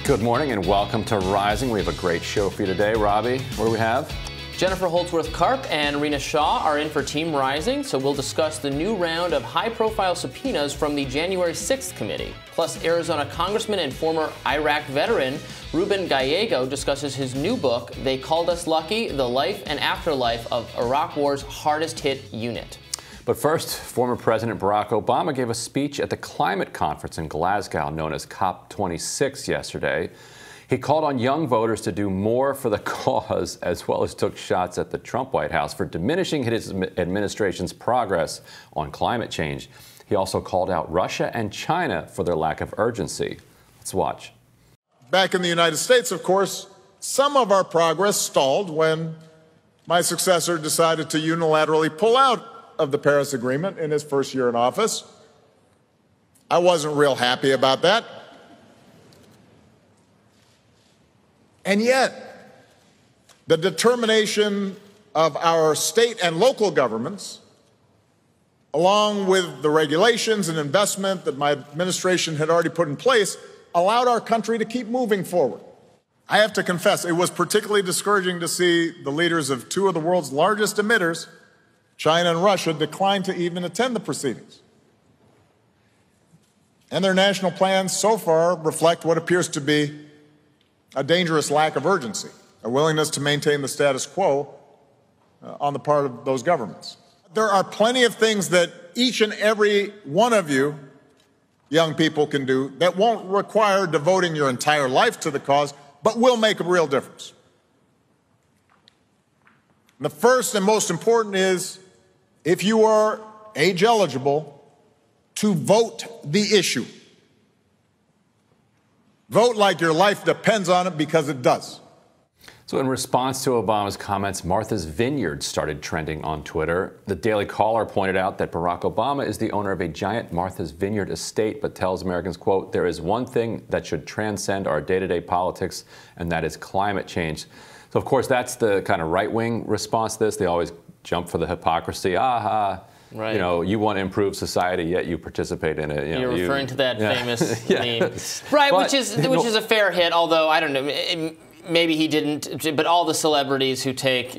Good morning and welcome to Rising. We have a great show for you today. Robbie, what do we have? Jennifer Holdsworth-Karp and Rena Shaw are in for Team Rising, so we'll discuss the new round of high-profile subpoenas from the January 6th committee. Plus, Arizona Congressman and former Iraq veteran Ruben Gallego discusses his new book, They Called Us Lucky, The Life and Afterlife of Iraq War's Hardest-Hit Unit. But first, former President Barack Obama gave a speech at the climate conference in Glasgow known as COP26 yesterday. He called on young voters to do more for the cause, as well as took shots at the Trump White House for diminishing his administration's progress on climate change. He also called out Russia and China for their lack of urgency. Let's watch. Back in the United States, of course, some of our progress stalled when my successor decided to unilaterally pull out of the Paris Agreement in his first year in office. I wasn't real happy about that. And yet, the determination of our state and local governments, along with the regulations and investment that my administration had already put in place, allowed our country to keep moving forward. I have to confess, it was particularly discouraging to see the leaders of two of the world's largest emitters, China and Russia, decline to even attend the proceedings. And their national plans so far reflect what appears to be a dangerous lack of urgency, a willingness to maintain the status quo on the part of those governments. There are plenty of things that each and every one of you young people can do that won't require devoting your entire life to the cause, but will make a real difference. The first and most important is, if you are age eligible, to vote the issue. Vote like your life depends on it, because it does. So in response to Obama's comments, Martha's Vineyard started trending on Twitter. The Daily Caller pointed out that Barack Obama is the owner of a giant Martha's Vineyard estate, but tells Americans, quote, there is one thing that should transcend our day-to-day politics, and that is climate change. So, of course, that's the kind of right-wing response to this. They always jump for the hypocrisy. Aha. Right. You know, you want to improve society, yet you participate in it. You're referring to that famous yeah. meme. Right, But, which is a fair hit, although, I don't know, maybe he didn't, but all the celebrities who take,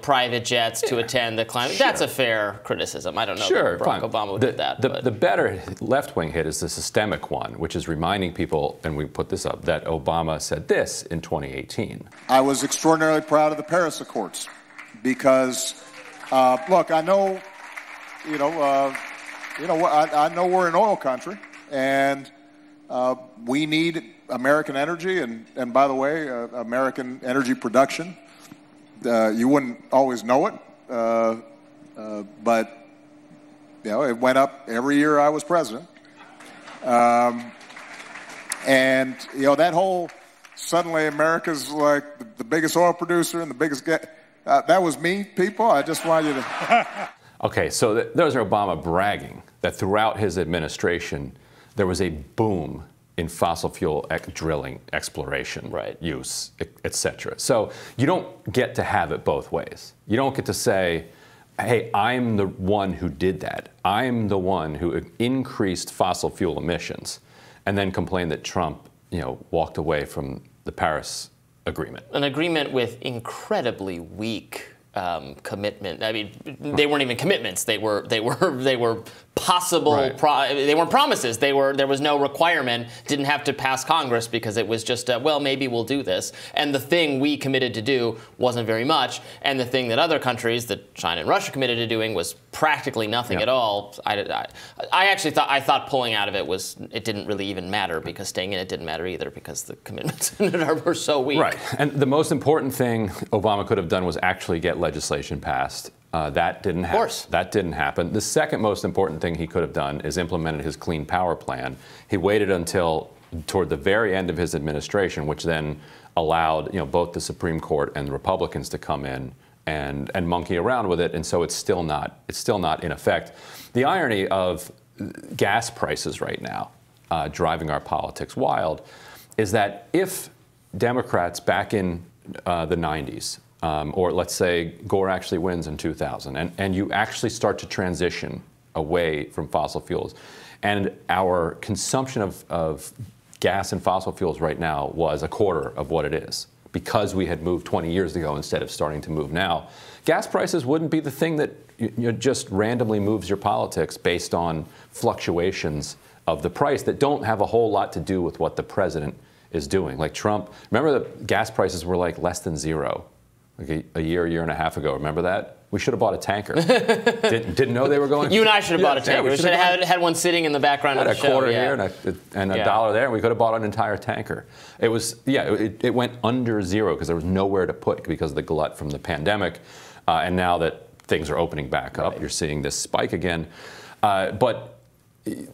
private jets to attend the climate, that's a fair criticism. I don't know if Barack Obama did that. The better left-wing hit is the systemic one, which is reminding people, and we put this up, that Obama said this in 2018. I was extraordinarily proud of the Paris Accords because, look, I know, I know we're an oil country, and we need American energy, and by the way, American energy production. You wouldn't always know it, but it went up every year I was president. And that whole suddenly America's like the biggest oil producer and the biggest that was me, people. I just wanted you to. Okay, so those are Obama bragging that throughout his administration there was a boom in fossil fuel drilling, exploration, use, etc. So you don't get to have it both ways. You don't get to say, hey, I'm the one who did that. I'm the one who increased fossil fuel emissions, and then complain that Trump, walked away from the Paris Agreement. An agreement with incredibly weak commitment. I mean, they weren't even commitments. They were possible. Right. They weren't promises. There was no requirement. Didn't have to pass Congress because it was just well, maybe we'll do this. And the thing we committed to do wasn't very much. And the thing that other countries, that China and Russia, committed to doing was practically nothing at all. I actually thought pulling out of it didn't really even matter, because staying in it didn't matter either, because the commitments in it were so weak. Right. And the most important thing Obama could have done was actually get legislation passed. That didn't happen. Of course. That didn't happen. The second most important thing he could have done is implemented his Clean Power Plan. He waited until toward the very end of his administration, which then allowed both the Supreme Court and the Republicans to come in and monkey around with it, and so it's still not in effect. The irony of gas prices right now driving our politics wild is that if Democrats back in the 90s, or let's say Gore actually wins in 2000, and you actually start to transition away from fossil fuels, and our consumption of gas and fossil fuels right now was a quarter of what it is, because we had moved 20 years ago instead of starting to move now, gas prices wouldn't be the thing that just randomly moves your politics based on fluctuations of the price that don't have a whole lot to do with what the president is doing. Like Trump, remember the gas prices were like less than zero, like a year and a half ago. Remember that? We should have bought a tanker. Didn't know they were going. You and I should have bought a tanker. Yeah, we should have had one sitting in the background of the show. A quarter here and a dollar there, and we could have bought an entire tanker. It was, it went under zero because there was nowhere to put because of the glut from the pandemic. And now that things are opening back up, you're seeing this spike again. But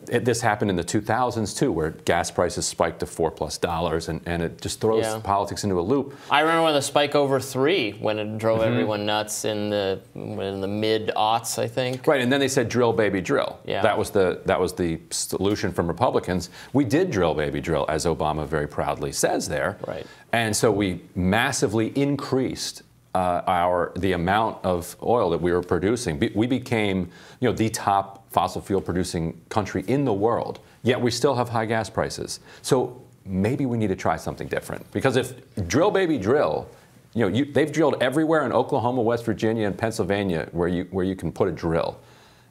this happened in the 2000s too, where gas prices spiked to $4+ and it just throws politics into a loop. I remember when the spike over 3, when it drove everyone nuts in the mid-aughts, I think. Right, and then they said drill, baby, drill. Yeah. That was the solution from Republicans. We did drill, baby, drill, as Obama very proudly says there. Right. And so we massively increased the amount of oil that we were producing. We became, the top fossil fuel producing country in the world, yet we still have high gas prices. So maybe we need to try something different. Because if drill, baby, drill, they've drilled everywhere in Oklahoma, West Virginia, and Pennsylvania where you can put a drill.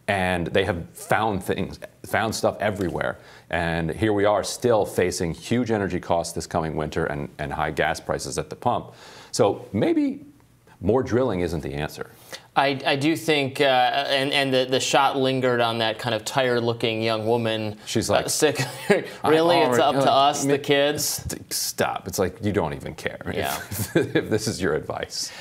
And they have found stuff everywhere. And here we are still facing huge energy costs this coming winter and high gas prices at the pump. So maybe more drilling isn't the answer. I do think, and the shot lingered on that kind of tired-looking young woman. She's like, sick. Really, it's up to us, the kids. Stop! It's like you don't even care if this is your advice.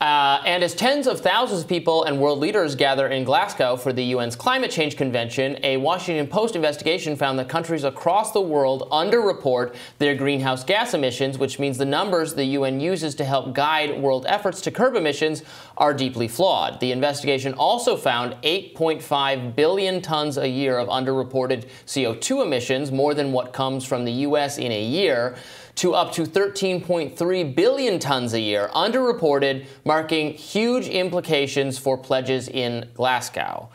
And as tens of thousands of people and world leaders gather in Glasgow for the UN's Climate Change Convention, a Washington Post investigation found that countries across the world underreport their greenhouse gas emissions, which means the numbers the UN uses to help guide world efforts to curb emissions are deeply flawed. The investigation also found 8.5 billion tons a year of underreported CO2 emissions, more than what comes from the U.S. in a year, to up to 13.3 billion tons a year, underreported, marking huge implications for pledges in Glasgow.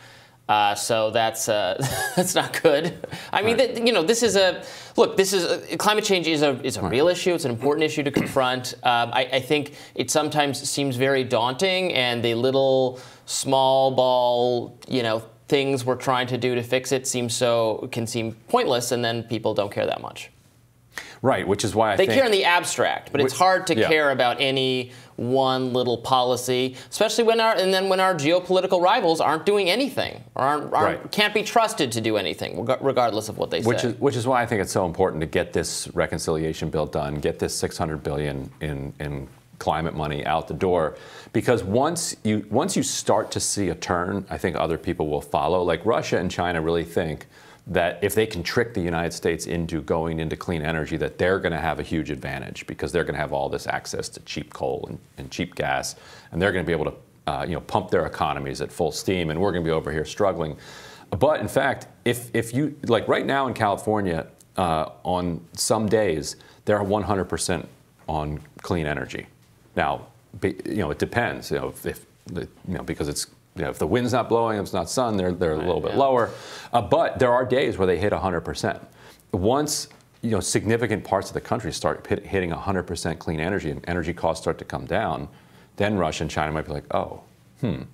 So that's not good. I mean, this is climate change is a real issue. It's an important issue to confront. I think it sometimes seems very daunting, and the little small ball, things we're trying to do to fix it can seem pointless, and then people don't care that much. Right, which is why I think... They care in the abstract, but it's hard to care about any one little policy, especially when our geopolitical rivals aren't doing anything, or can't be trusted to do anything, regardless of what they say. Which is why I think it's so important to get this reconciliation bill done, get this $600 billion in climate money out the door, because once you start to see a turn, I think other people will follow. Like Russia and China really think that if they can trick the United States into going into clean energy, that they're going to have a huge advantage because they're going to have all this access to cheap coal and cheap gas, and they're going to be able to pump their economies at full steam, and we're going to be over here struggling. But in fact, if you, like right now in California, on some days, they're 100% on clean energy. Now, it depends, because it's, if the wind's not blowing, if it's not sun, they're a little bit lower. But there are days where they hit 100%. Once significant parts of the country start hitting 100% clean energy and energy costs start to come down, then Russia and China might be like, oh, maybe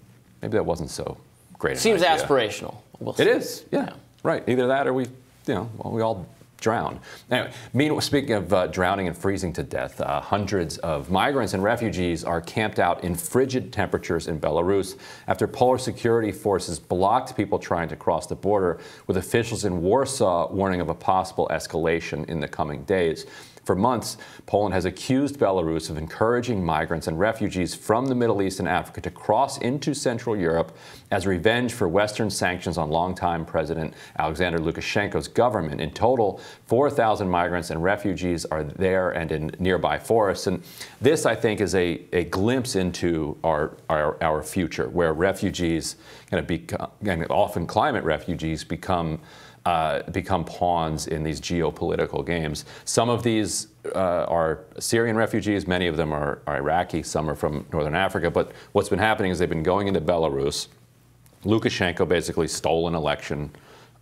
that wasn't so great. Seems aspirational. It is, yeah, right. Either that or we all drown. Anyway, meanwhile, speaking of drowning and freezing to death, hundreds of migrants and refugees are camped out in frigid temperatures in Belarus after polar security forces blocked people trying to cross the border, with officials in Warsaw warning of a possible escalation in the coming days. For months, Poland has accused Belarus of encouraging migrants and refugees from the Middle East and Africa to cross into Central Europe as revenge for Western sanctions on longtime President Alexander Lukashenko's government. In total, 4,000 migrants and refugees are there and in nearby forests. And this, I think, is a glimpse into our future, where refugees, and often climate refugees, become pawns in these geopolitical games. Some of these are Syrian refugees, many of them are Iraqi, some are from Northern Africa, but what's been happening is they've been going into Belarus. Lukashenko basically stole an election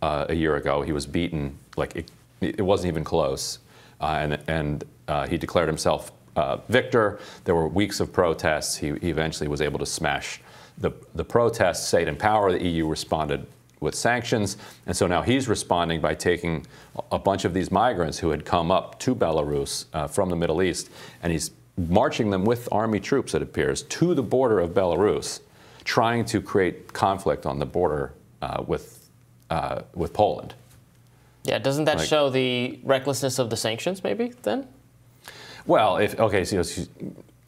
a year ago. He was beaten, like it wasn't even close. and he declared himself victor. There were weeks of protests. He eventually was able to smash the protests, stayed in power. The EU responded with sanctions, and so now he's responding by taking a bunch of these migrants who had come up to Belarus from the Middle East, and he's marching them with army troops, it appears, to the border of Belarus, trying to create conflict on the border with Poland. Yeah, doesn't that show the recklessness of the sanctions, maybe, then? Well,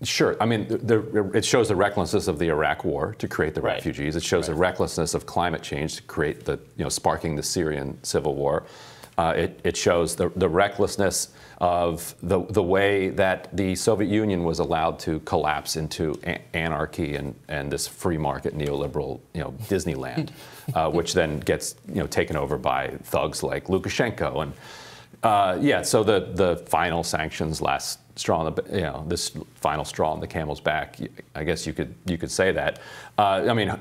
sure. I mean, it shows the recklessness of the Iraq War to create the refugees. It shows the recklessness of climate change to create the, sparking the Syrian civil war. It shows the recklessness of the way that the Soviet Union was allowed to collapse into anarchy and this free market neoliberal, Disneyland, which then gets, taken over by thugs like Lukashenko. And so the final sanctions, last straw, this final straw on the camel's back. I guess you could say that. I mean,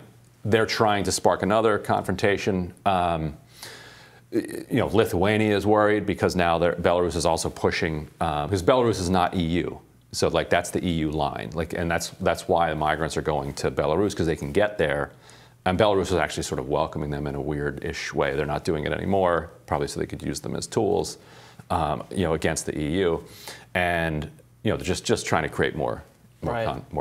they're trying to spark another confrontation. Lithuania is worried because now Belarus is also pushing, because Belarus is not EU. So that's the EU line. And that's why the migrants are going to Belarus, because they can get there. And Belarus is actually sort of welcoming them in a weird-ish way. They're not doing it anymore, probably so they could use them as tools, against the EU. And, they're just trying to create more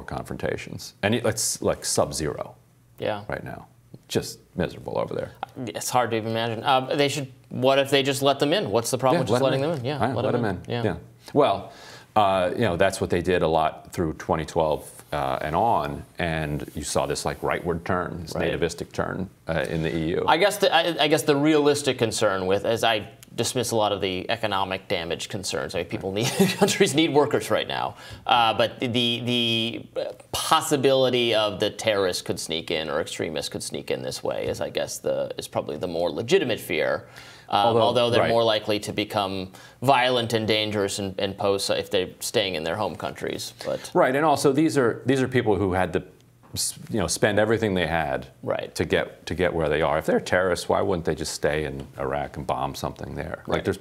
confrontations. And it's like sub-zero right now. Just miserable over there. It's hard to even imagine. What if they just let them in? What's the problem with just letting them in? Yeah, let them in. Yeah. Well, that's what they did a lot through 2012 and on, and you saw this rightward turn, this nativistic turn in the EU. I guess the realistic concern as I dismiss a lot of the economic damage concerns. I mean, countries need workers right now, but the possibility of the terrorists could sneak in or extremists could sneak in this way is probably the more legitimate fear. Although they're more likely to become violent and dangerous and pose if they're staying in their home countries. But and also these are people who had to spend everything they had to get where they are. If they're terrorists, why wouldn't they just stay in Iraq and bomb something there? There's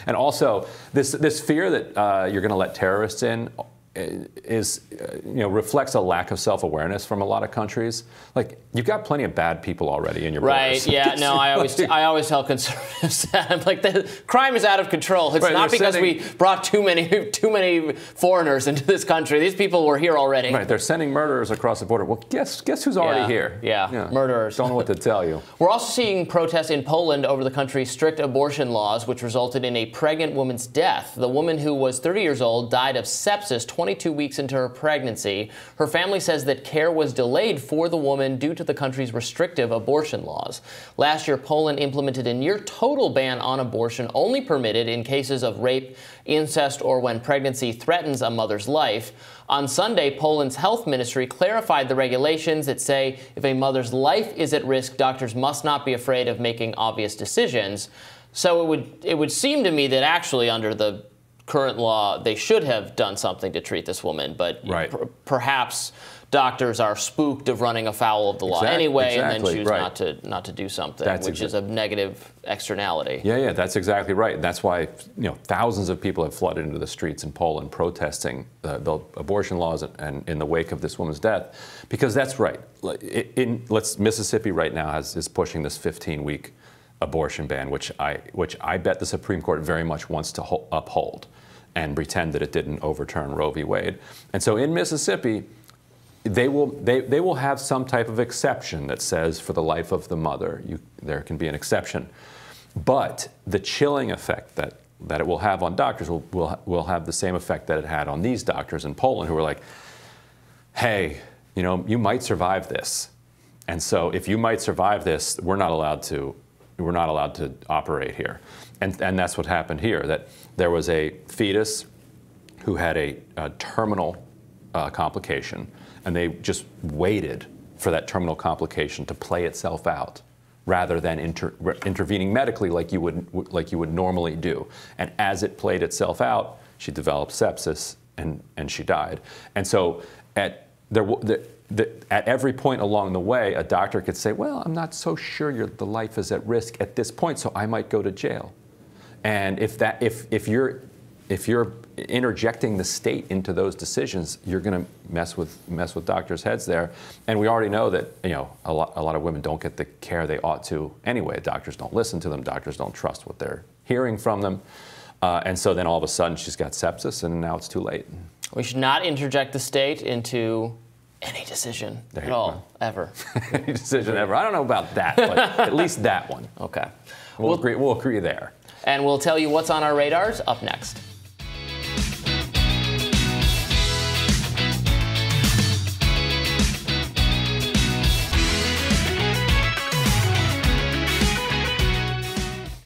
and also this fear that you're going to let terrorists in is reflects a lack of self-awareness from a lot of countries. You've got plenty of bad people already in your borders. No, I always tell conservatives that I'm like, the crime is out of control. It's not because we brought too many foreigners into this country. These people were here already. They're sending murderers across the border. Well, guess who's already here? Murderers. Don't know what to tell you. We're also seeing protests in Poland over the country's strict abortion laws, which resulted in a pregnant woman's death. The woman, who was 30 years old, died of sepsis 22 weeks into her pregnancy. Her family says that care was delayed for the woman due to the country's restrictive abortion laws. Last year, Poland implemented a near-total ban on abortion, only permitted in cases of rape, incest, or when pregnancy threatens a mother's life. On Sunday, Poland's health ministry clarified the regulations that say if a mother's life is at risk, doctors must not be afraid of making obvious decisions. So it would seem to me that actually under the current law, they should have done something to treat this woman, but perhaps doctors are spooked of running afoul of the law anyway, and then choose not to do something, which is a negative externality. Yeah, that's exactly right. And that's why thousands of people have flooded into the streets in Poland protesting the abortion laws and in the wake of this woman's death, because that's right. Mississippi right now is pushing this 15-week abortion ban, which I bet the Supreme Court very much wants to uphold and pretend that it didn't overturn Roe v. Wade. And so in Mississippi, they will have some type of exception that says for the life of the mother, there can be an exception. But the chilling effect that it will have on doctors will have the same effect that it had on these doctors in Poland, who were like, hey, you might survive this. And so if you might survive this, we're not allowed to operate here. And that's what happened here, that there was a fetus who had a terminal complication, and they just waited for that terminal complication to play itself out rather than intervening medically like you would normally do. And as it played itself out, she developed sepsis and she died. And so at every point along the way, a doctor could say, well, I'm not so sure the life is at risk at this point, so I might go to jail. And if if you're interjecting the state into those decisions, you're going to mess with doctors' heads there. And we already know that a lot of women don't get the care they ought to anyway. Doctors don't listen to them. Doctors don't trust what they're hearing from them. And so then all of a sudden she's got sepsis, and now it's too late. We should not interject the state into any decision at all, ever. Any decision ever. I don't know about that, but at least that one. Okay. We'll agree there. And we'll tell you what's on our radars up next.